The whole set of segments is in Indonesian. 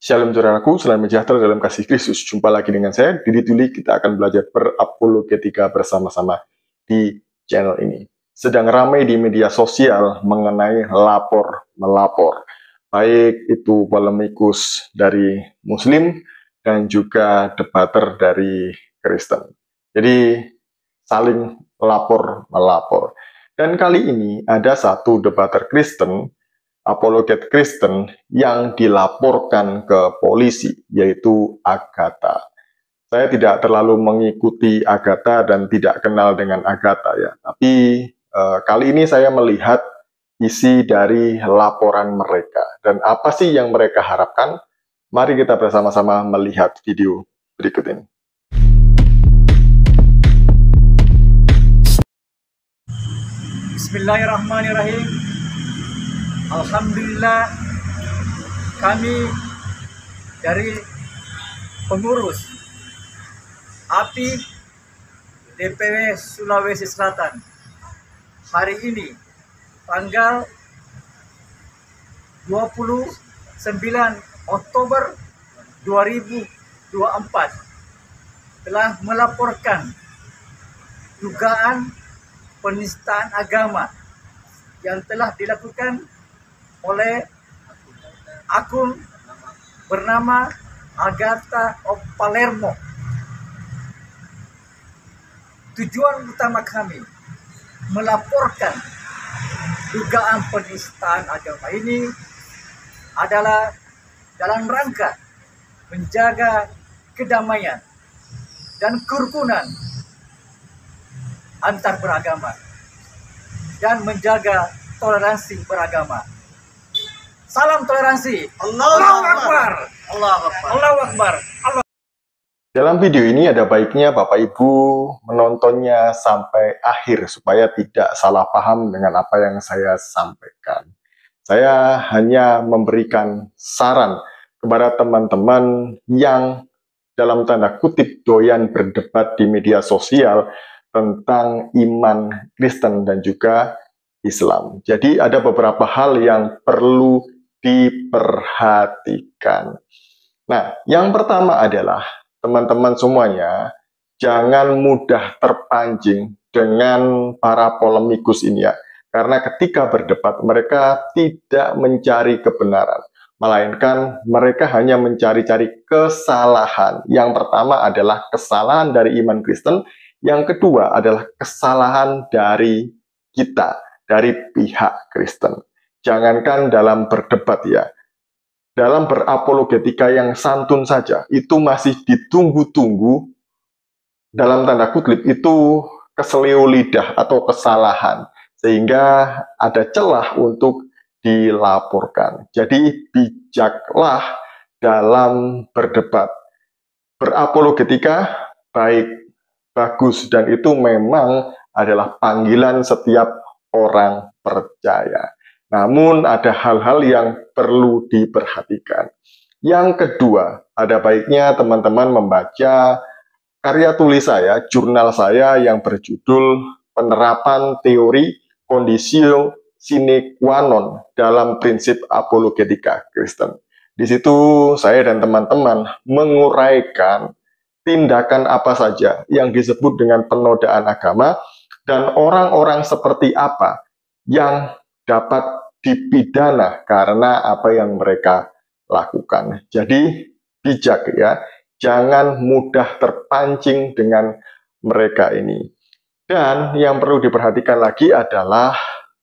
Shalom saudaraku, salam sejahtera dalam kasih Kristus. Jumpa lagi dengan saya, Didi Tuli. Kita akan belajar berapologetika bersama-sama di channel ini. Sedang ramai di media sosial mengenai lapor-melapor. Baik itu polemikus dari Muslim dan juga debater dari Kristen. Jadi saling lapor-melapor. Dan kali ini ada satu debater Kristen, apologet Kristen yang dilaporkan ke polisi, yaitu Agatha. Saya tidak terlalu mengikuti Agatha dan tidak kenal dengan Agatha ya. Tapi kali ini saya melihat isi dari laporan mereka dan apa sih yang mereka harapkan. Mari kita bersama-sama melihat video berikut ini. Bismillahirrahmanirrahim. Alhamdulillah, kami dari pengurus API DPW Sulawesi Selatan hari ini tanggal 29 Oktober 2024 telah melaporkan dugaan penistaan agama yang telah dilakukan oleh akun bernama Agatha of Palermo. Tujuan utama kami melaporkan dugaan penistaan agama ini adalah dalam rangka menjaga kedamaian dan kerukunan antar beragama dan menjaga toleransi beragama. Salam toleransi. Allahu Akbar. Allahu Akbar. Dalam video ini ada baiknya Bapak Ibu menontonnya sampai akhir supaya tidak salah paham dengan apa yang saya sampaikan. Saya hanya memberikan saran kepada teman-teman yang dalam tanda kutip doyan berdebat di media sosial tentang iman Kristen dan juga Islam. Jadi ada beberapa hal yang perlu diperhatikan. Nah, yang pertama adalah teman-teman semuanya jangan mudah terpancing dengan para polemikus ini ya. Karena ketika berdebat mereka tidak mencari kebenaran, melainkan mereka hanya mencari-cari kesalahan. Yang pertama adalah kesalahan dari iman Kristen, yang kedua adalah kesalahan dari kita, dari pihak Kristen. Jangankan dalam berdebat ya, dalam berapologetika yang santun saja, itu masih ditunggu-tunggu, dalam tanda kutip, itu keselio lidah atau kesalahan. Sehingga ada celah untuk dilaporkan. Jadi bijaklah dalam berdebat. Berapologetika baik, bagus, dan itu memang adalah panggilan setiap orang percaya. Namun ada hal-hal yang perlu diperhatikan. Yang kedua, ada baiknya teman-teman membaca karya tulis saya, jurnal saya yang berjudul Penerapan Teori Conditio Sine Qua Non dalam Prinsip Apologetika Kristen. Di situ saya dan teman-teman menguraikan tindakan apa saja yang disebut dengan penodaan agama dan orang-orang seperti apa yang dapat dipidana karena apa yang mereka lakukan. Jadi bijak ya, jangan mudah terpancing dengan mereka ini. Dan yang perlu diperhatikan lagi adalah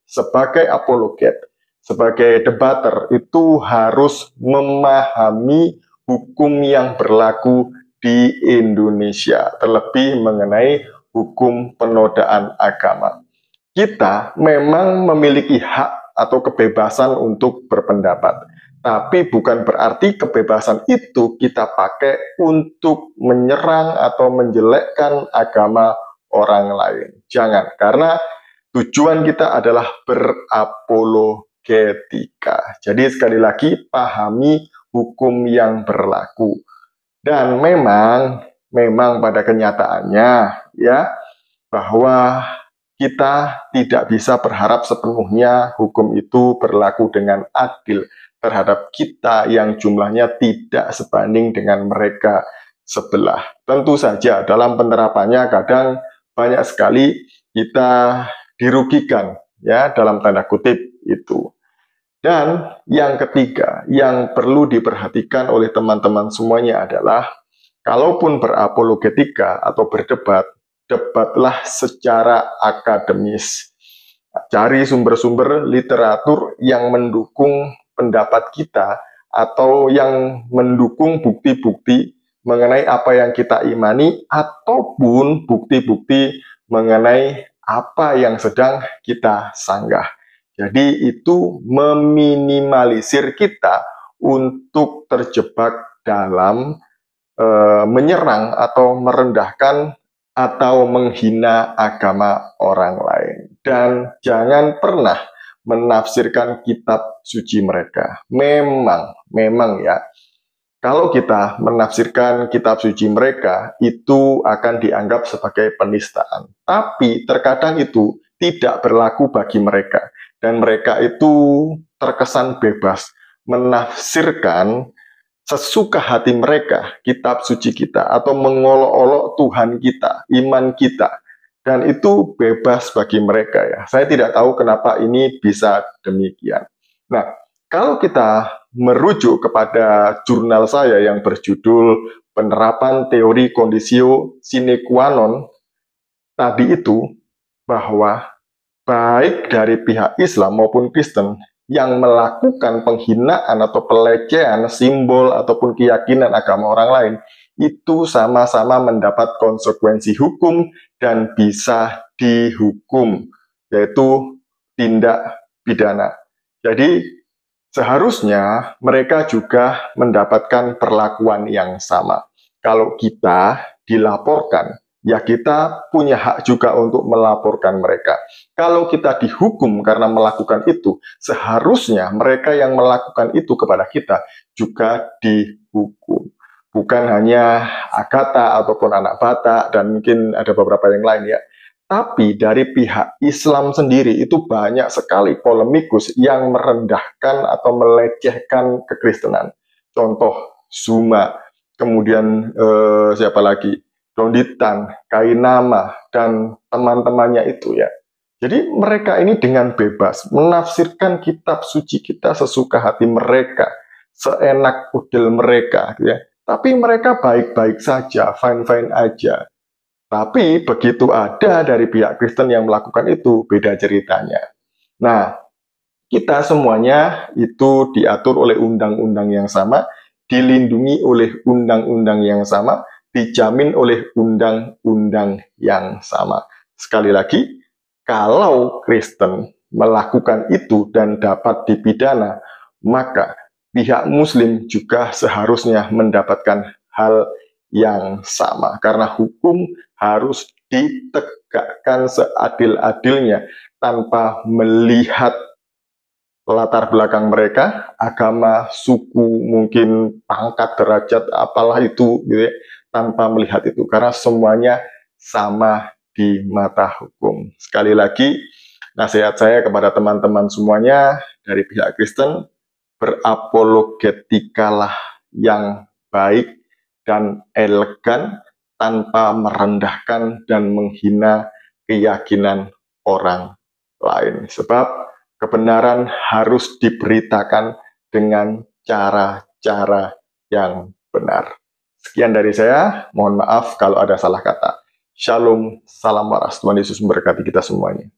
sebagai apologet, sebagai debater itu harus memahami hukum yang berlaku di Indonesia, terlebih mengenai hukum penodaan agama. Kita memang memiliki hak atau kebebasan untuk berpendapat. Tapi bukan berarti kebebasan itu kita pakai untuk menyerang atau menjelekkan agama orang lain. Jangan, karena tujuan kita adalah berapologetika. Jadi sekali lagi, pahami hukum yang berlaku. Dan memang pada kenyataannya ya, bahwa kita tidak bisa berharap sepenuhnya hukum itu berlaku dengan adil terhadap kita yang jumlahnya tidak sebanding dengan mereka sebelah. Tentu saja dalam penerapannya kadang banyak sekali kita dirugikan, ya, dalam tanda kutip itu. Dan yang ketiga yang perlu diperhatikan oleh teman-teman semuanya adalah kalaupun berapologetika atau berdebat, debatlah secara akademis. Cari sumber-sumber literatur yang mendukung pendapat kita atau yang mendukung bukti-bukti mengenai apa yang kita imani ataupun bukti-bukti mengenai apa yang sedang kita sanggah. Jadi itu meminimalisir kita untuk terjebak dalam menyerang atau merendahkan atau menghina agama orang lain. Dan jangan pernah menafsirkan kitab suci mereka. Memang ya, kalau kita menafsirkan kitab suci mereka, itu akan dianggap sebagai penistaan. Tapi terkadang itu tidak berlaku bagi mereka. Dan mereka itu terkesan bebas menafsirkan sesuka hati mereka kitab suci kita atau mengolok-olok Tuhan kita, iman kita. Dan itu bebas bagi mereka ya. Saya tidak tahu kenapa ini bisa demikian. Nah, kalau kita merujuk kepada jurnal saya yang berjudul Penerapan Teori Conditio Sine Qua Non tadi itu, bahwa baik dari pihak Islam maupun Kristen yang melakukan penghinaan atau pelecehan simbol ataupun keyakinan agama orang lain, itu sama-sama mendapat konsekuensi hukum dan bisa dihukum, yaitu tindak pidana. Jadi seharusnya mereka juga mendapatkan perlakuan yang sama. Kalau kita dilaporkan, ya kita punya hak juga untuk melaporkan mereka. Kalau kita dihukum karena melakukan itu, seharusnya mereka yang melakukan itu kepada kita juga dihukum. Bukan hanya Agatha ataupun anak Batak dan mungkin ada beberapa yang lain ya. Tapi dari pihak Islam sendiri itu banyak sekali polemikus yang merendahkan atau melecehkan kekristenan. Contoh Zuma, kemudian siapa lagi? Donditan, Kainama, dan teman-temannya itu ya. Jadi mereka ini dengan bebas menafsirkan kitab suci kita sesuka hati mereka, seenak udel mereka, gitu ya. Tapi mereka baik-baik saja, fine-fine aja. Tapi begitu ada dari pihak Kristen yang melakukan itu, beda ceritanya. Nah, kita semuanya itu diatur oleh undang-undang yang sama, dilindungi oleh undang-undang yang sama, dijamin oleh undang-undang yang sama. Sekali lagi, kalau Kristen melakukan itu dan dapat dipidana, maka pihak Muslim juga seharusnya mendapatkan hal yang sama. Karena hukum harus ditegakkan seadil-adilnya tanpa melihat latar belakang mereka, agama, suku, mungkin pangkat, derajat, apalah itu, gitu ya, tanpa melihat itu, karena semuanya sama di mata hukum. Sekali lagi, nasihat saya kepada teman-teman semuanya dari pihak Kristen, berapologetikalah yang baik dan elegan tanpa merendahkan dan menghina keyakinan orang lain. Sebab kebenaran harus diberitakan dengan cara-cara yang benar. Sekian dari saya, mohon maaf kalau ada salah kata. Shalom, salam waras, Tuhan Yesus memberkati kita semuanya.